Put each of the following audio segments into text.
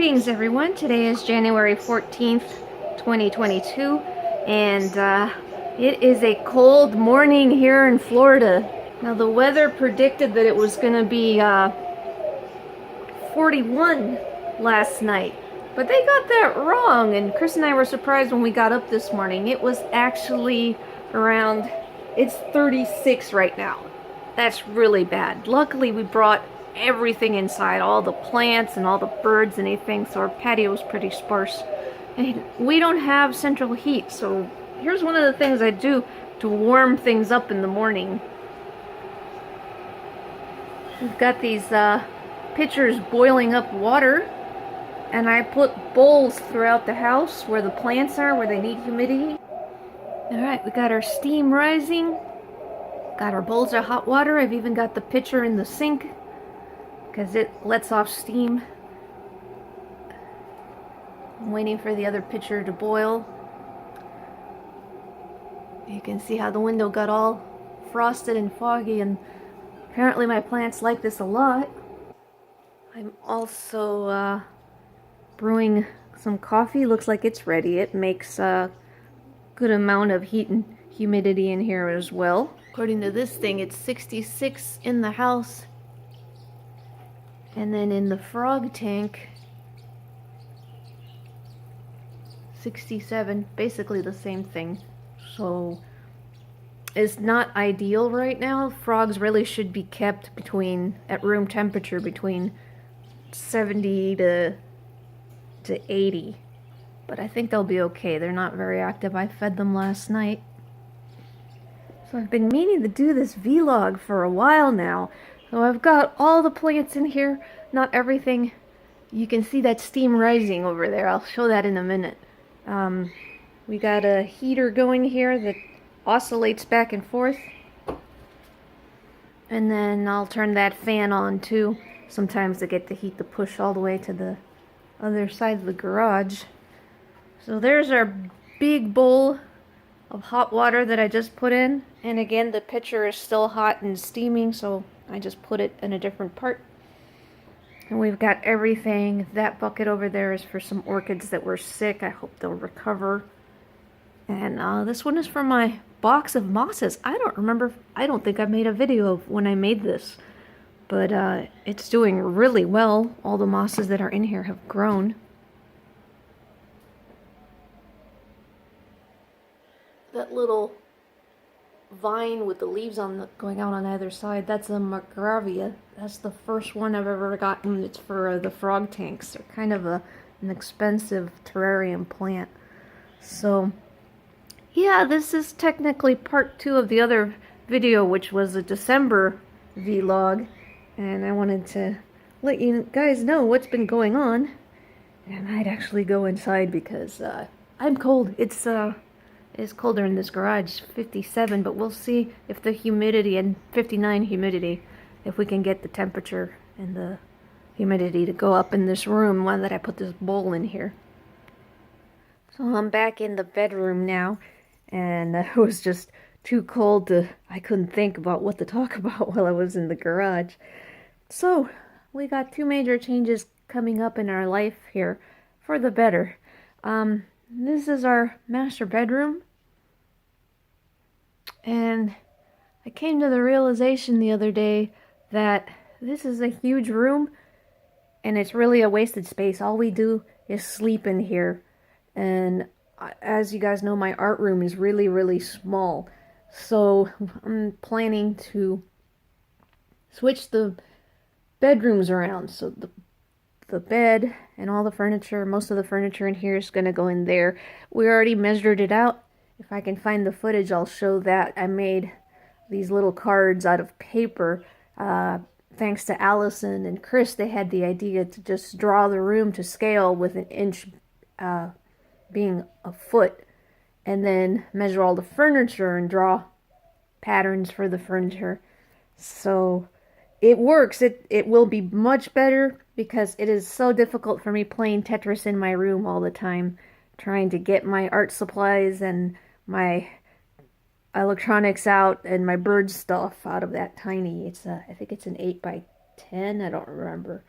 Greetings everyone, today is January 14th, 2022, and it is a cold morning here in Florida. Now the weather predicted that it was going to be 41 last night, but they got that wrong, and Chris and I were surprised when we got up this morning. It was actually around, it's 36 right now. That's really bad. Luckily we brought everything inside, all the plants and all the birds and everything, so our patio is pretty sparse. And we don't have central heat, so here's one of the things I do to warm things up in the morning. We've got these pitchers boiling up water, and I put bowls throughout the house where the plants are, where they need humidity. Alright, we got our steam rising, got our bowls of hot water. I've even got the pitcher in the sink because it lets off steam. I'm waiting for the other pitcher to boil. You can see how the window got all frosted and foggy, and apparently my plants like this a lot. I'm also brewing some coffee. Looks like it's ready. It makes a good amount of heat and humidity in here as well. According to this thing, it's 66 in the house. And then in the frog tank, 67, basically the same thing. So it's not ideal right now. Frogs really should be kept at room temperature between 70 to 80. But I think they'll be okay. They're not very active. I fed them last night. So I've been meaning to do this vlog for a while now. So I've got all the plants in here, not everything. You can see that steam rising over there. I'll show that in a minute. We got a heater going here that oscillates back and forth. And then I'll turn that fan on too, sometimes to get the heat to push all the way to the other side of the garage. So there's our big bowl of hot water that I just put in. And again, the pitcher is still hot and steaming, so I just put it in a different part. And we've got everything. That bucket over there is for some orchids that were sick. I hope they'll recover. And this one is for my box of mosses. I don't think I made a video of when I made this. But it's doing really well. All the mosses that are in here have grown. That little vine with the leaves going out on either side, that's a magravia. That's the first one I've ever gotten. It's for the frog tanks. They're kind of an expensive terrarium plant. So yeah, this is technically part 2 of the other video, which was a December vlog, and I wanted to let you guys know what's been going on. And I'd actually go inside because I'm cold. It's colder in this garage, 57, but we'll see if the humidity, and 59 humidity, if we can get the temperature and the humidity to go up in this room now that I put this bowl in here. So I'm back in the bedroom now, and it was just too cold I couldn't think about what to talk about while I was in the garage. So we got 2 major changes coming up in our life here for the better. This is our master bedroom, and I came to the realization the other day that this is a huge room and it's really a wasted space. All we do is sleep in here, and as you guys know, my art room is really, really small. So I'm planning to switch the bedrooms around. So the bed and all the furniture, most of the furniture in here is going to go in there. We already measured it out. If I can find the footage, I'll show that. I made these little cards out of paper. Thanks to Allison and Chris, they had the idea to just draw the room to scale with an inch being a foot, and then measure all the furniture and draw patterns for the furniture. So it works. It will be much better because it is so difficult for me playing Tetris in my room all the time, trying to get my art supplies and my electronics out and my bird stuff out of that tiny. I think it's an 8 by 10. I don't remember.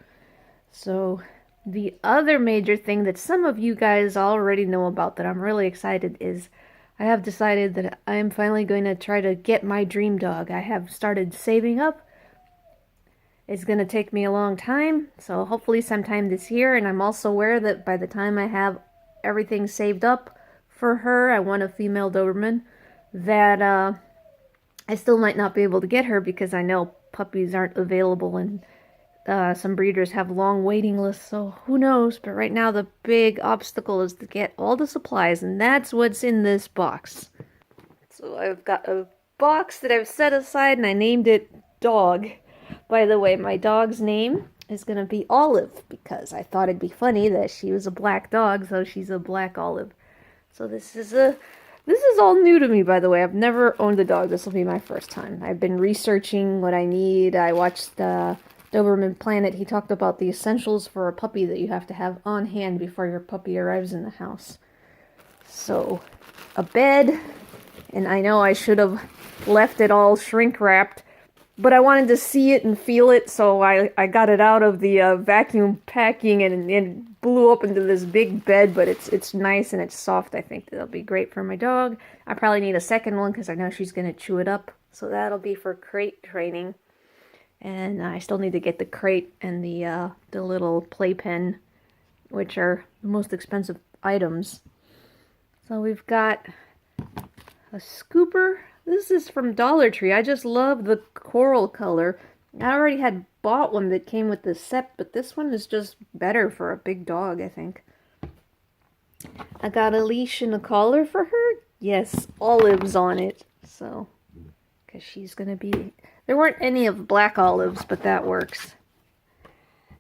So The other major thing that some of you guys already know about that I'm really excited is I have decided that I am finally going to try to get my dream dog. I have started saving up. It's going to take me a long time, so hopefully sometime this year, and I'm also aware that by the time I have everything saved up for her, I want a female Doberman, that I still might not be able to get her because I know puppies aren't available and some breeders have long waiting lists, so who knows. But right now the big obstacle is to get all the supplies, and that's what's in this box. So I've got a box that I've set aside and I named it Dog. By the way, my dog's name is going to be Olive because I thought it'd be funny that she was a black dog, so she's a black Olive. So this is all new to me, by the way. I've never owned a dog. This will be my first time. I've been researching what I need. I watched Doberman Planet. He talked about the essentials for a puppy that you have to have on hand before your puppy arrives in the house. So, a bed, and I know I should have left it all shrink wrapped, but I wanted to see it and feel it, so I got it out of the vacuum packing and it blew up into this big bed, but it's nice and it's soft. I think that'll be great for my dog. I probably need a second one because I know she's going to chew it up, so that'll be for crate training. And I still need to get the crate and the little playpen, which are the most expensive items. So we've got a scooper. This is from Dollar Tree. I just love the coral color. I already had bought one that came with the set, but this one is just better for a big dog, I think. I got a leash and a collar for her. Yes, Olive's on it. So, because she's going to be... There weren't any of black olives, but that works.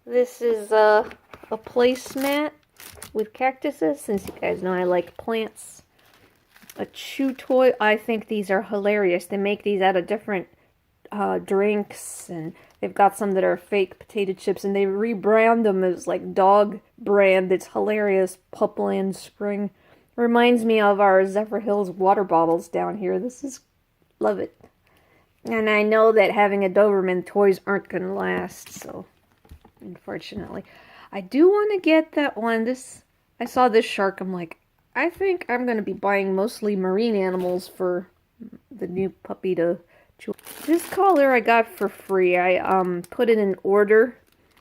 This is a placemat with cactuses, since you guys know I like plants. A chew toy. I think these are hilarious. They make these out of different drinks, and they've got some that are fake potato chips, and they rebrand them as like dog brand. It's hilarious. Pupland Spring. Reminds me of our Zephyr Hills water bottles down here. Love it. And I know that having a Doberman, toys aren't going to last, so unfortunately. I do want to get that one. I saw this shark. I'm like, I think I'm going to be buying mostly marine animals for the new puppy to chew. This collar I got for free. I put it in order,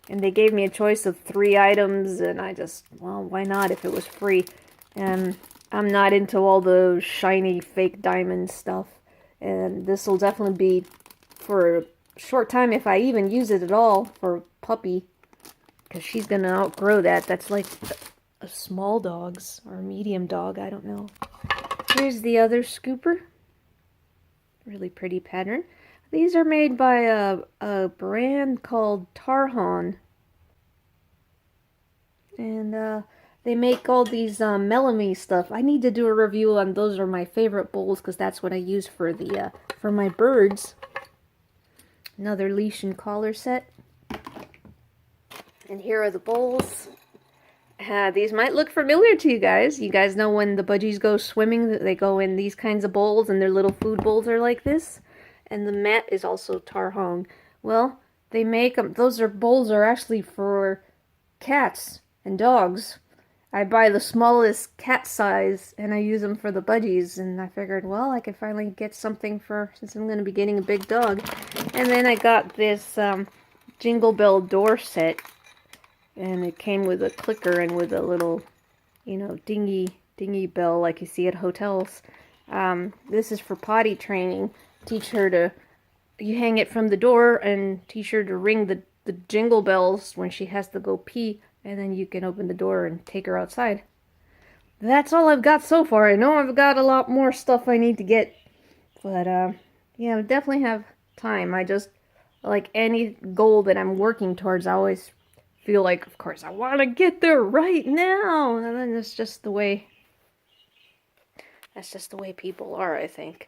and they gave me a choice of 3 items, and I just, well, why not if it was free? And I'm not into all the shiny fake diamond stuff. And this will definitely be for a short time, if I even use it at all, for puppy. Because she's going to outgrow that. That's like a small dog's or a medium dog. I don't know. Here's the other scooper. Really pretty pattern. These are made by a brand called Tarhan. And they make all these Melanie stuff. I need to do a review on those. Are my favorite bowls because that's what I use for the for my birds. Another leash and collar set. And here are the bowls. These might look familiar to you guys. You guys know when the budgies go swimming, they go in these kinds of bowls, and their little food bowls are like this. And the mat is also Tarhong. Well, they make them. Bowls are actually for cats and dogs. I buy the smallest cat size, and I use them for the budgies, and I figured, well, I could finally get something since I'm going to be getting a big dog. And then I got this Jingle Bell door set, and it came with a clicker and with a little, dingy bell like you see at hotels. This is for potty training. You hang it from the door and teach her to ring the jingle bells when she has to go pee. And then you can open the door and take her outside. That's all I've got so far. I know I've got a lot more stuff I need to get. But, yeah, I definitely have time. I just, like any goal that I'm working towards, I always feel like, of course, I want to get there right now. And then that's just the way people are, I think.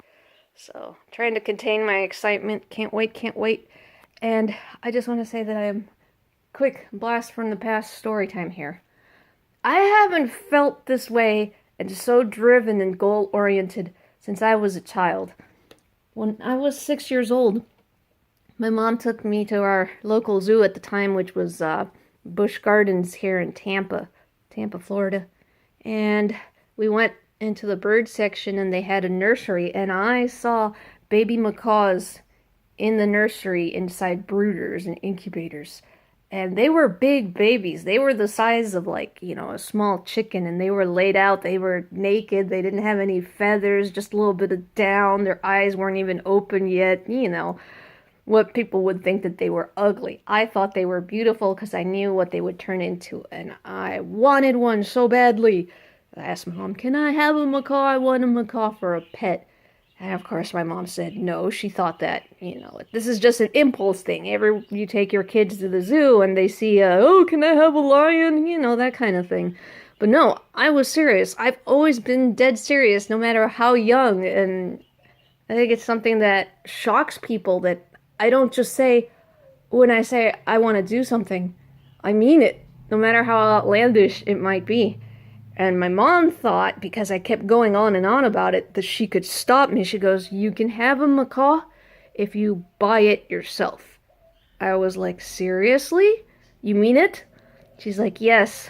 So, trying to contain my excitement. Can't wait. And I just want to say that I am... Quick blast from the past story time here. I haven't felt this way and so driven and goal-oriented since I was a child. When I was 6 years old, my mom took me to our local zoo at the time, which was Busch Gardens here in Tampa, Florida. And we went into the bird section and they had a nursery, and I saw baby macaws in the nursery inside brooders and incubators. And they were big babies. They were the size of, like, a small chicken, and they were laid out. They were naked. They didn't have any feathers, just a little bit of down. Their eyes weren't even open yet. What people would think that they were ugly. I thought they were beautiful because I knew what they would turn into, and I wanted one so badly. I asked my mom, can I have a macaw? I want a macaw for a pet. And of course my mom said no. She thought that, this is just an impulse thing. You take your kids to the zoo and they see, oh, can I have a lion? That kind of thing. But no, I was serious. I've always been dead serious, no matter how young. And I think it's something that shocks people, that I don't just say, when I say I want to do something, I mean it, no matter how outlandish it might be. And my mom thought, because I kept going on and on about it, that she could stop me. She goes, you can have a macaw if you buy it yourself. I was like, seriously? You mean it? She's like, yes.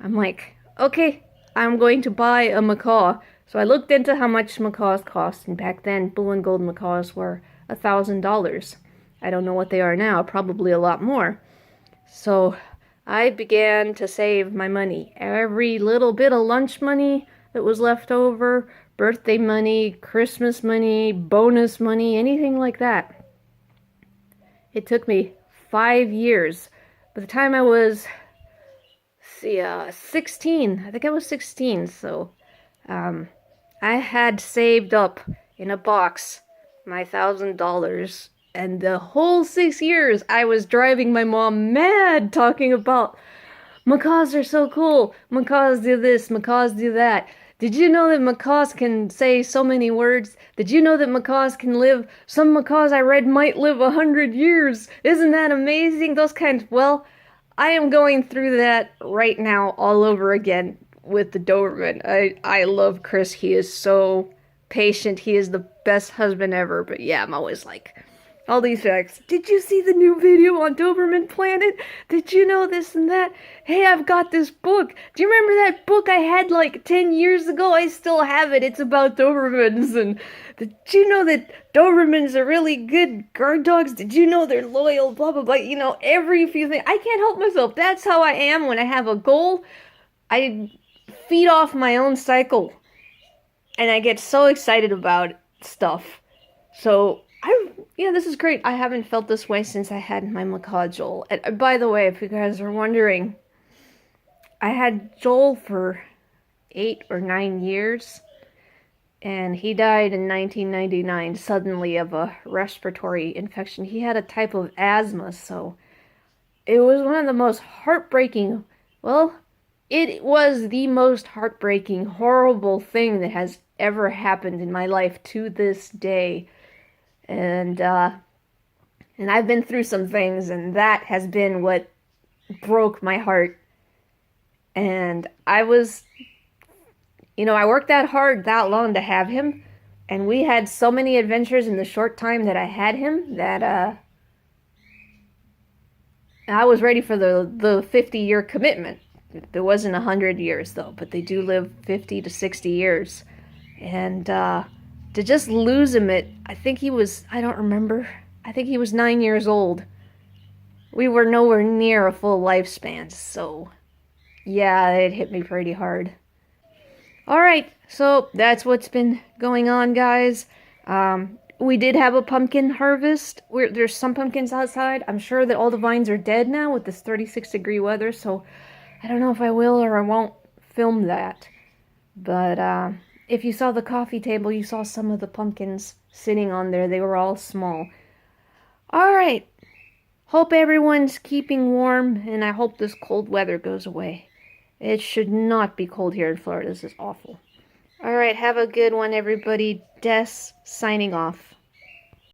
I'm like, okay, I'm going to buy a macaw. So I looked into how much macaws cost, and back then, blue and gold macaws were $1,000. I don't know what they are now, probably a lot more. So I began to save my money. Every little bit of lunch money that was left over, birthday money, Christmas money, bonus money, anything like that. It took me 5 years. By the time I was, 16, I think I was 16, so I had saved up in a box my $1,000. And the whole 6 years, I was driving my mom mad talking about, macaws are so cool. Macaws do this, macaws do that. Did you know that macaws can say so many words? Did you know that macaws can live? Some macaws I read might live 100 years. Isn't that amazing? Those kinds. Well, I am going through that right now all over again with the Doberman. I love Chris. He is so patient. He is the best husband ever. But yeah, I'm always like, all these facts. Did you see the new video on Doberman Planet? Did you know this and that? Hey, I've got this book. Do you remember that book I had like 10 years ago? I still have it. It's about Dobermans. And did you know that Dobermans are really good guard dogs? Did you know they're loyal? Blah, blah, blah. Every few things. I can't help myself. That's how I am when I have a goal. I feed off my own cycle. And I get so excited about stuff. So this is great. I haven't felt this way since I had my macaw Joel. And by the way, if you guys are wondering, I had Joel for 8 or 9 years, and he died in 1999 suddenly of a respiratory infection. He had a type of asthma, so it was one of the most heartbreaking, it was the most heartbreaking, horrible thing that has ever happened in my life to this day. And I've been through some things, and that has been what broke my heart. And I worked that hard, that long to have him, and we had so many adventures in the short time that I had him that I was ready for the 50-year commitment. There wasn't 100 years though, but they do live 50 to 60 years. And to just lose him I don't remember, I think he was 9 years old. We were nowhere near a full lifespan, so yeah, it hit me pretty hard. Alright, so that's what's been going on, guys. We did have a pumpkin harvest. There's some pumpkins outside. I'm sure that all the vines are dead now with this 36-degree weather, so I don't know if I will or I won't film that. But if you saw the coffee table, you saw some of the pumpkins sitting on there. They were all small. Alright. Hope everyone's keeping warm, and I hope this cold weather goes away. It should not be cold here in Florida. This is awful. Alright, have a good one, everybody. Des signing off.